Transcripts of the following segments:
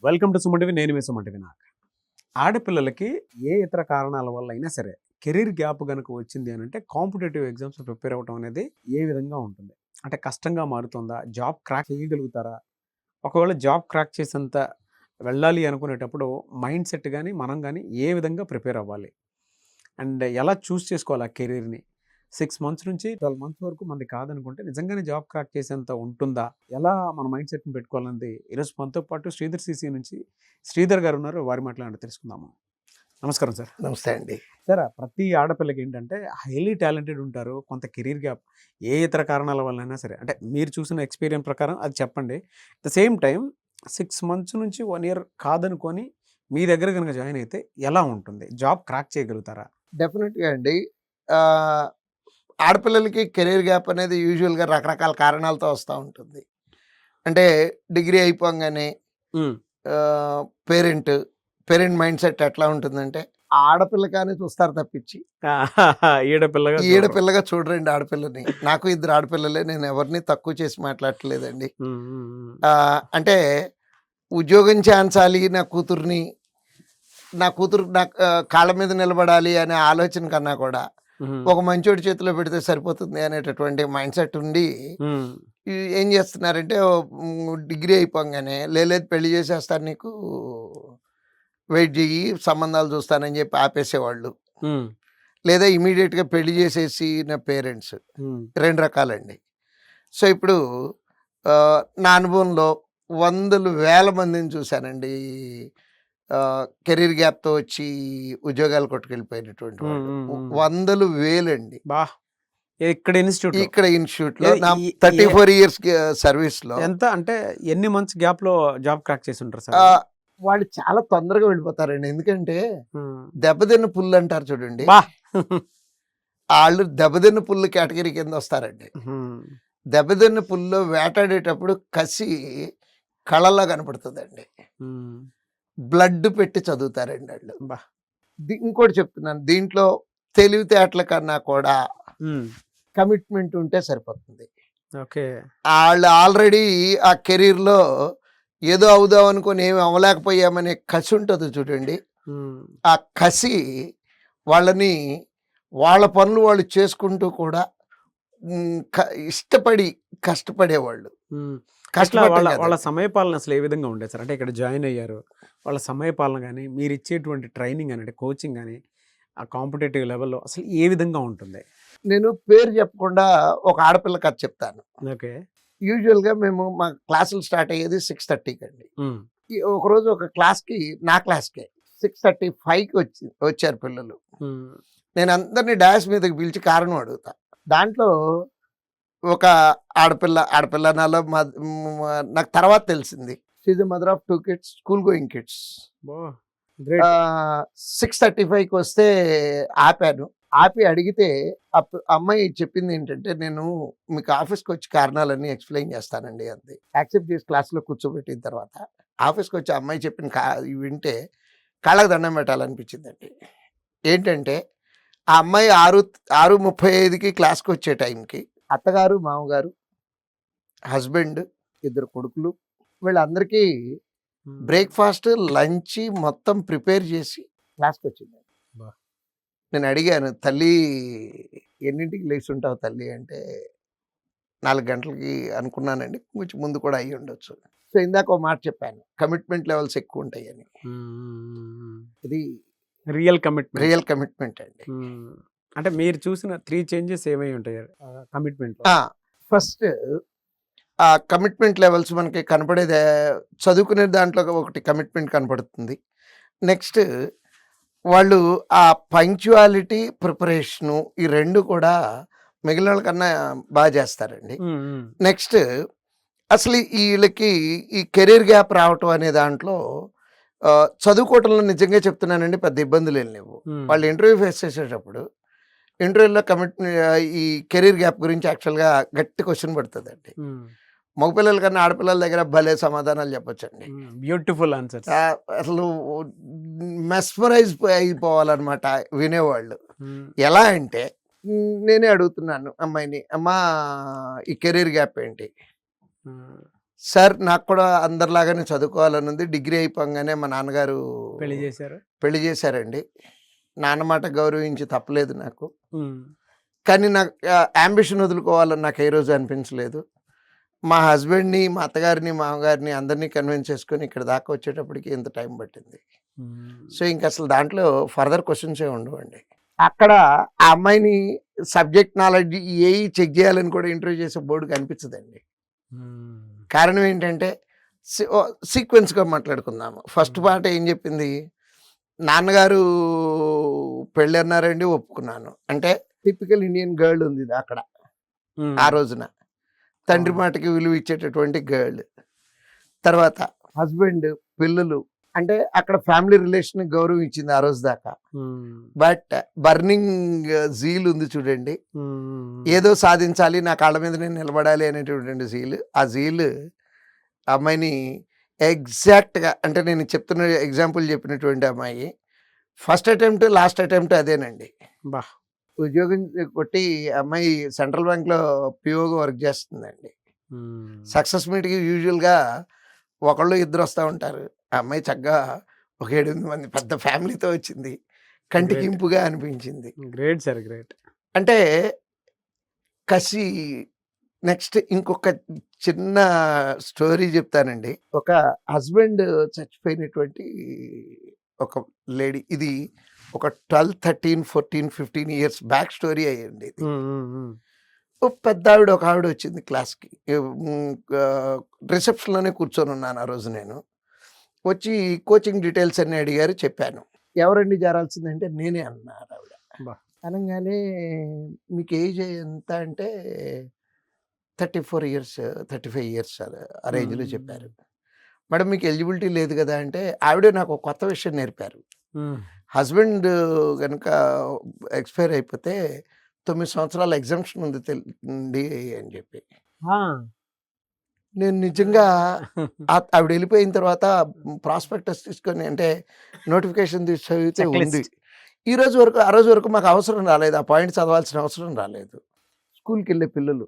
Welcome to Suman నేను మీ సుమన్ నాకు ఆడపిల్లలకి ఏ ఇతర కారణాల వల్ల అయినా సరే కెరీర్ గ్యాప్ కనుక వచ్చింది అని అంటే కాంపిటేటివ్ ఎగ్జామ్స్ ప్రిపేర్ అవ్వడం అనేది ఏ విధంగా ఉంటుంది అంటే కష్టంగా మారుతుందా జాబ్ క్రాక్ చేయగలుగుతారా ఒకవేళ జాబ్ క్రాక్ చేసేంత వెళ్ళాలి అనుకునేటప్పుడు మైండ్ సెట్ కానీ మనం కానీ ఏ విధంగా ప్రిపేర్ అవ్వాలి అండ్ ఎలా చూస్ చేసుకోవాలి ఆ కెరీర్ని 6 months నుంచి 12 months వరకు మనది కాదనుకుంటే నిజంగానే జాబ్ క్రాక్ చేసేంత ఉంటుందా ఎలా మన మైండ్ సెట్ని పెట్టుకోవాలన్నది ఈరోజు మనతో పాటు శ్రీధర్ సిసి నుంచి శ్రీధర్ గారు ఉన్నారు వారి మాట్లాడి తెలుసుకుందాము. నమస్కారం సార్. నమస్తే అండి. సార్ ప్రతి ఆడపిల్లకి ఏంటంటే హైలీ టాలెంటెడ్ ఉంటారు, కొంత కెరీర్ గ్యాప్ ఏ ఇతర కారణాల వల్ల అయినా సరే అంటే మీరు చూసిన ఎక్స్పీరియన్స్ ప్రకారం అది చెప్పండి. At the same time 6 months నుంచి 1 year కాదనుకొని మీ దగ్గర కనుక జాయిన్ అయితే ఎలా ఉంటుంది, జాబ్ క్రాక్ చేయగలుగుతారా? డెఫినెట్గా అండి. ఆడపిల్లలకి కెరీర్ గ్యాప్ అనేది యూజువల్గా రకరకాల కారణాలతో వస్తూ ఉంటుంది. అంటే డిగ్రీ అయిపోగానే పేరెంట్ మైండ్ సెట్ ఎట్లా ఉంటుందంటే ఆడపిల్ల కానీ చూస్తారు తప్పించి ఈడపిల్లగా చూడరండి ఆడపిల్లని. నాకు 2 ఆడపిల్లలే, నేను ఎవరిని తక్కువ చేసి మాట్లాడట్లేదండి. అంటే ఉద్యోగం చేయించాలి నా కూతురు నా కాళ్ళ మీద నిలబడాలి అనే ఆలోచన కన్నా కూడా ఒక మంచోడి చేతిలో పెడితే సరిపోతుంది అనేటటువంటి మైండ్ సెట్ ఉండి ఏం చేస్తున్నారంటే డిగ్రీ అయిపోగానే లేదు పెళ్లి చేసేస్తారు నీకు, వెయిట్ చెయ్యి సంబంధాలు చూస్తానని చెప్పి ఆపేసేవాళ్ళు, లేదా ఇమీడియట్గా పెళ్లి చేసేసి నా పేరెంట్స్. 2 రకాలండి. సో ఇప్పుడు నా అనుభవంలో 100,000 మందిని చూశానండి కెరీర్ గ్యాప్తో వచ్చి ఉద్యోగాలు కొట్టుకెళ్ళిపోయినటువంటి వాళ్ళు. 100,000 అండి. ఇక్కడ ఇన్స్టిట్యూట్ లో 34 years సర్వీస్ లో ఎంత అంటే ఎన్ని మంత్స్ గ్యాప్ లో జాబ్ క్రాక్ చేసి ఉంటారు సార్? వాళ్ళు చాలా తొందరగా వెళ్ళిపోతారండి. ఎందుకంటే దెబ్బతిన్న పుల్లు అంటారు చూడండి, వాళ్ళు దెబ్బతిన్న పుల్లు కేటగిరీ కింద వస్తారండి. దెబ్బతిన్న పుల్లో వేటాడేటప్పుడు కసి కళలా కనపడుతుందండి. బ్లడ్ పెట్టి చదువుతారండి వాళ్ళు. ఇంకోటి చెప్తున్నాను, దీంట్లో తెలివితేటల కన్నా కూడా కమిట్మెంట్ ఉంటే సరిపోతుంది. వాళ్ళు ఆల్రెడీ ఆ కెరీర్లో ఏదో అవుదాం అనుకొని ఏమి అవ్వలేకపోయామనే కసి ఉంటుంది చూడండి. ఆ కసి వాళ్ళని వాళ్ళ పనులు వాళ్ళు చేసుకుంటూ కూడా ఇష్టపడి కష్టపడేవాళ్ళు. వాళ్ళ సమయపాలన అసలు ఏ విధంగా ఉండేది సార్? అంటే ఇక్కడ జాయిన్ అయ్యారు, వాళ్ళ సమయపాలన కానీ మీరు ఇచ్చేటువంటి ట్రైనింగ్ అని కోచింగ్ కానీ ఆ కాంపిటేటివ్ లెవెల్లో అసలు ఏ విధంగా ఉంటుంది? నేను పేరు చెప్పకుండా ఒక ఆడపిల్ల కథ చెప్తాను. ఓకే. యూజువల్గా మేము మా క్లాసులు స్టార్ట్ అయ్యేది 6:30కి అండి. ఒకరోజు ఒక క్లాస్కి, నా క్లాస్కే 6:35కి వచ్చారు పిల్లలు. నేను అందరినీ డాష్ మీదకి పిలిచి కారణం అడుగుతా. దాంట్లో ఒక ఆడపిల్ల నాలో నాకు తర్వాత తెలిసింది, she is the mother of 2 kids, school going kids. 6:35కి వస్తే ఆపి అడిగితే అమ్మాయి చెప్పింది ఏంటంటే, నేను మీకు ఆఫీస్కి వచ్చి కారణాలన్నీ ఎక్స్ప్లెయిన్ చేస్తానండి అంతే. యాక్సెప్ట్ చేసి క్లాస్లో కూర్చోబెట్టిన తర్వాత ఆఫీస్కి వచ్చి అమ్మాయి చెప్పిన వింటే కాళ్ళకు దండం పెట్టాలనిపించిందండి. ఏంటంటే ఆ అమ్మాయి 6:35కి క్లాస్కి వచ్చే టైంకి అత్తగారు, మామగారు, హస్బెండ్, 2 కొడుకులు వీళ్ళందరికీ బ్రేక్ఫాస్ట్, లంచ్ మొత్తం ప్రిపేర్ చేసి క్లాస్కి వచ్చింది. నేను అడిగాను, తల్లి ఎన్నింటికి లేచి ఉంటావు తల్లి అంటే 4 గంటలకి అనుకున్నానండి, కొంచెం ముందు కూడా అయ్యి ఉండొచ్చు. సో ఇందాక ఒక మాట చెప్పాను, కమిట్మెంట్ లెవెల్స్ ఎక్కువ ఉంటాయని. ఇది రియల్ కమిట్మెంట్ అండి. అంటే మీరు చూసిన 3 changes ఏమై ఉంటాయి కమిట్మెంట్? ఫస్ట్ ఆ కమిట్మెంట్ లెవెల్స్ మనకి కనపడేది చదువుకునే దాంట్లో ఒకటి కమిట్మెంట్ కనపడుతుంది. నెక్స్ట్ వాళ్ళు ఆ పంక్చువాలిటీ, ప్రిపరేషను, ఈ 2 కూడా మిగిలిన వాళ్ళకన్నా బాగా చేస్తారండి. నెక్స్ట్ అసలు వీళ్ళకి ఈ కెరీర్ గ్యాప్ రావటం అనే దాంట్లో చదువుకోవటంలో నిజంగా చెప్తున్నానండి పెద్ద ఇబ్బందులు ఏం లేవు. వాళ్ళు ఇంటర్వ్యూ ఫేస్ చేసేటప్పుడు ఇంటర్వ్యూలో ఈ కెరీర్ గ్యాప్ గురించి యాక్చువల్గా గట్టి క్వశ్చన్ పడుతుందండి. మగపిల్లల కన్నా ఆడపిల్లల దగ్గర భలే సమాధానాలు చెప్పొచ్చండి. Beautiful answer. అసలు మెస్మరైజ్ అయిపోవాలన్నమాట వినేవాళ్ళు. ఎలా అంటే నేనే అడుగుతున్నాను అమ్మాయిని, అమ్మా ఈ కెరీర్ గ్యాప్ ఏంటి? సార్ నాకు కూడా అందరిలాగానే చదువుకోవాలని ఉంది. డిగ్రీ అయిపోగానే మా నాన్నగారు పెళ్లి చేశారు. పెళ్లి చేశారండి. నాన్న మాట గౌరవించి తప్పలేదు నాకు. ఉమ్. కానీ నాకు యాంబిషన్ వదులుకోవాలని నాకు ఏ రోజు అనిపించలేదు. మా హస్బెండ్‌ని, మా అత్తగారిని, మామగారిని అందరినీ కన్విన్స్ చేసుకొని ఇక్కడ దాకా వచ్చేటప్పటికి ఇంత టైం పట్టింది. ఉమ్. సో, ఇంకసలు దాంట్లో ఫర్దర్ క్వెషన్సే ఉండవండి. అక్కడ ఆ అమ్మాయిని సబ్జెక్ట్ నాలెడ్జ్ ఏయి చెక్ చేయాలని కూడా ఇంటర్వ్యూ చేసే బోర్డు కనిపించదండి. ఉమ్. కారణం ఏంటంటే సీక్వెన్స్‌గా మాట్లాడుకుందాము. ఫస్ట్ పార్ట్ ఏం చెప్పింది, నాన్నగారు పెళ్ళి అన్నారండి, ఒప్పుకున్నాను. అంటే టిపికల్ ఇండియన్ గర్ల్ ఉంది అక్కడ ఉమ్. ఆ రోజున. తండ్రి అవును. మాటకి విలువ ఇచ్చేటటువంటి గర్ల్. తర్వాత హస్బెండ్, పిల్లలు, అంటే అక్కడ ఫ్యామిలీ రిలేషన్ గౌరవం ఇచ్చింది ఆ రోజు దాకా. ఉమ్. బట్ బర్నింగ్ జీల్ ఉంది చూడండి, ఉమ్. ఏదో సాధించాలి, నా కాళ్ళ మీద నేను నిలబడాలి అనేటటువంటి జీల్. ఆ జీల్ అమ్మాయిని ఎగ్జాక్ట్‌గా, అంటే నేను చెప్తున్న ఎగ్జాంపుల్ చెప్పినటువంటి అమ్మాయి ఫస్ట్ అటెంప్ట్, లాస్ట్ అటెంప్ట్ అదేనండి. బా. ఉద్యోగం కొట్టి అమ్మాయి సెంట్రల్ బ్యాంక్‌లో పీఓగా వర్క్ చేస్తుందండి. ఉమ్. సక్సెస్ మీట్‌కి యూజువల్‌గా ఒకళ్ళు ఇద్దరు వస్తూ ఉంటారు. ఆ అమ్మాయి చక్కగా ఒక 7, 8 మంది పెద్ద ఫ్యామిలీతో వచ్చింది. కంటికి గ్రేట్. ఇంపుగా అనిపించింది. Great sir, great. అంటే కసి. నెక్స్ట్ ఇంకొక చిన్న స్టోరీ చెప్తానండి. ఒక హస్బెండ్ చచ్చిపోయినటువంటి ఒక లేడీ. ఇది ఒక 12, 13, 14, 15 ఇయర్స్ బ్యాక్ స్టోరీ అయ్యండి ఇది. ఉమ్. ఉమ్. ఉమ్. ఓ పెద్దావిడ, ఒక ఆవిడ వచ్చింది క్లాస్‌కి. రిసెప్షన్‌లోనే కూర్చొని ఉన్నాను ఆ రోజు నేను. వచ్చి కోచింగ్ డీటెయిల్స్ అన్నీ అడిగారు, చెప్పాను. ఎవరండి చేరాల్సిందంటే నేనే అన్నారు ఆవిడ. బా. అనంగానే మీకు ఏజ్ ఎంత అంటే 34 ఇయర్స్, 35 ఇయర్స్ ఆ రేంజ్‌లో చెప్పారు. మేడం మీకు ఎలిజిబిలిటీ లేదు కదా అంటే, ఆవిడే నాకు ఒక కొత్త విషయం నేర్పారు. ఉమ్. హస్బెండ్ గనుక ఎక్స్‌పైర్ అయిపోతే 9 సంవత్సరాల ఎగ్జంప్షన్ ఉంది అండి అని చెప్పి. ఆ. నేను నిజంగా ఆవిడ వెళ్ళిపోయిన తర్వాత ప్రాస్పెక్టస్ తీసుకొని, అంటే నోటిఫికేషన్ తీసి చదివితే ఉంది. చెక్లిస్ట్. ఆ రోజు వరకు మాకు అవసరం రాలేదు. ఆ పాయింట్ చదవాల్సిన అవసరం రాలేదు. స్కూల్‌కెళ్ళే పిల్లలు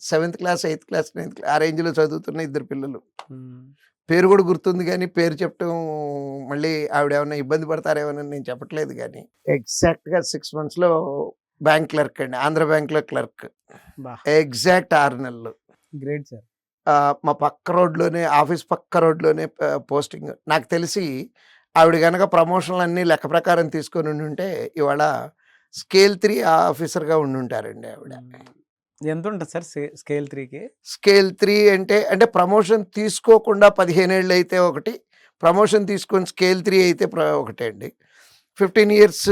7th class, 8th class, 9th class ఆ రేంజ్‌లో చదువుతున్న 2 పిల్లలు. పేరు కూడా గుర్తుంది కానీ పేరు చెప్పడం మళ్ళీ ఆవిడ ఏమన్నా ఇబ్బంది పడతారేమోనని నేను చెప్పట్లేదు కానీ, ఎగ్జాక్ట్‌గా 6 మంత్స్‌లో బ్యాంక్ క్లర్క్ అండి. ఆంధ్ర బ్యాంక్‌లో క్లర్క్. బా. ఎగ్జాక్ట్ 6 నెలలు. Great sir. మా పక్క రోడ్‌లోనే, ఆఫీస్ పక్క రోడ్‌లోనే పోస్టింగ్. నాకు తెలిసి ఆవిడ గనక ప్రమోషన్‌లన్నీ లెక్క ప్రకారం తీసుకొని ఉండుంటే ఇవాళ స్కేల్ 3 ఆఫీసర్‌గా ఉండుంటారండి ఆవిడ. ఎంత ఉంటుంది సార్ స్కేల్ 3కి? స్కేల్ 3 అంటే ప్రమోషన్ తీసుకోకుండా 15 ఏళ్ళు అయితే ఒకటి, ప్రమోషన్ తీసుకొని స్కేల్ 3 అయితే ఒకటే అండి. 15 ఇయర్స్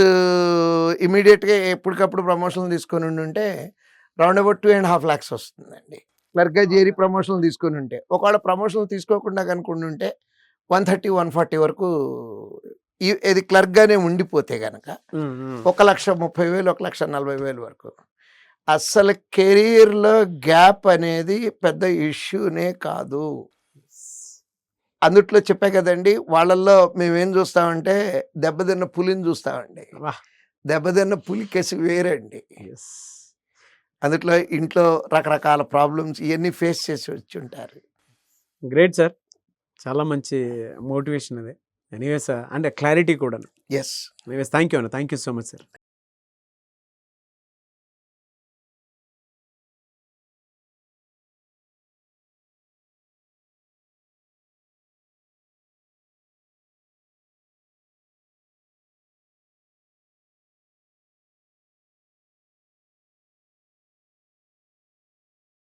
ఇమ్మీడియేట్‌గా ఎప్పటికప్పుడు ప్రమోషన్‌లు తీసుకొని ఉండుంటే రౌండ్ అబౌట్ 2.5 lakhs వస్తుందండి. క్లర్క్‌గా చేరి ప్రమోషన్‌లు తీసుకొని ఉంటే. ఒకవేళ ప్రమోషన్‌లు తీసుకోకుండా కనుక ఉండుంటే 130, 140 వరకు ఇది క్లర్క్‌గానే ఉండిపోతే గనక 1,30,000, 1,40,000 వరకు. అస్సలు కెరీర్‌లో గ్యాప్ అనేది పెద్ద ఇష్యూనే కాదు. అందుట్లో చెప్పా కదండీ, వాళ్ళల్లో మేమేం చూస్తామంటే దెబ్బతిన్న పులిని చూస్తామండి. వాహ్. దెబ్బతిన్న పులి కసి వేరండి. యెస్. అందుట్లో ఇంట్లో రకరకాల ప్రాబ్లమ్స్ ఇవన్నీ ఫేస్ చేసి వచ్చుంటారు. Great sir. చాలా మంచి మోటివేషన్ అది. ఎనీవేస్ అంటే క్లారిటీ కూడా. యెస్. ఎనీవేస్ థ్యాంక్ యూ అన్న. Thank you so much sir.